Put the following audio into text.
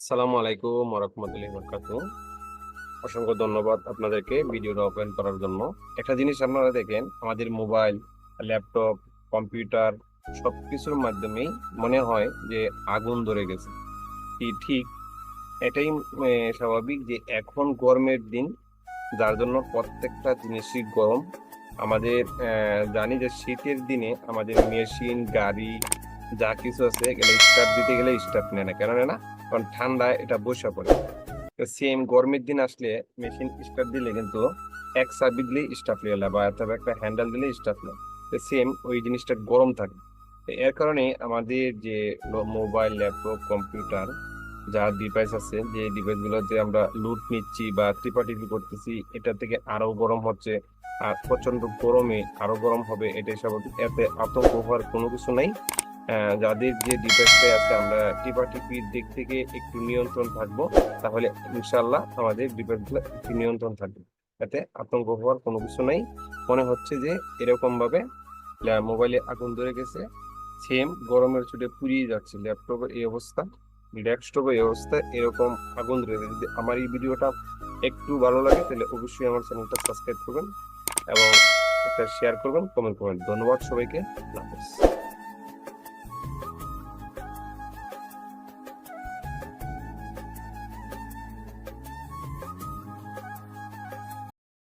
আসসালামু আলাইকুম ওয়া রাহমাতুল্লাহি ওয়া বারাকাতুহু। অসংখ্য ধন্যবাদ আপনাদেরকে ভিডিওটা ওপেন করার জন্য। একটা জিনিস আপনারা দেখেন, আমাদের মোবাইল, ল্যাপটপ, কম্পিউটার সবকিছুর মাধ্যমেই মনে হয় যে আগুন ধরে গেছে। ঠিক এটাই স্বাভাবিক যে এখন গরমের দিন, যার জন্য প্রত্যেকটা জিনিসই গরম। আমাদের জানি যে শীতের দিনে আমাদের মেশিন, গাড়ি যা কিছু আছে এগুলো স্টার্ট দিতে গেলে স্টার্ট নেয় না, কেন নেয় না? কারণ ঠান্ডায় এটা বসে পড়ে। সেম গরমের দিন আসলে মেশিন স্টার্ট দিলে কিন্তু এক চাবি দিলেই স্টার্ট হয়ে গেল, বা অথবা একটা হ্যান্ডেল দিলেই স্টার্ট নেয়। সেম ওই জিনিসটা গরম থাকে। তো এর কারণে আমাদের যে মোবাইল, ল্যাপটপ, কম্পিউটার যা ডিভাইস আছে, যে ডিভাইস গুলোতে আমরা লুট নিচ্ছি বা টিপাটিপি করতেছি, এটা থেকে আরো গরম হচ্ছে। আর প্রচন্ড গরমে আরো গরম হবে, এটাই স্বাভাবিক। এতে আতঙ্ক হওয়ার কোনো কিছু নাই। যাদের যে ডিভাইসটা আছে, আমরা টিপাটিপির দিক থেকে একটু নিয়ন্ত্রণ থাকবো, তাহলে ইনশাল্লাহ আমাদের ডিভাইসগুলো একটু নিয়ন্ত্রণ থাকবে। এতে আতঙ্ক হওয়ার কোনো কিছু নাই। মনে হচ্ছে যে এরকম ভাবে মোবাইলে আগুন ধরে গেছে, সেম গরমের চোটে পুড়িয়ে যাচ্ছে ল্যাপটপের এই অবস্থা, ডেস্কটপের এই অবস্থা, এরকম আগুন ধরে গেছে। যদি আমার এই ভিডিওটা একটু ভালো লাগে তাহলে অবশ্যই আমার চ্যানেলটা সাবস্ক্রাইব করবেন এবং একটা শেয়ার করবেন, কমেন্ট করবেন। ধন্যবাদ সবাইকে। আল্লাহ হাফেজ।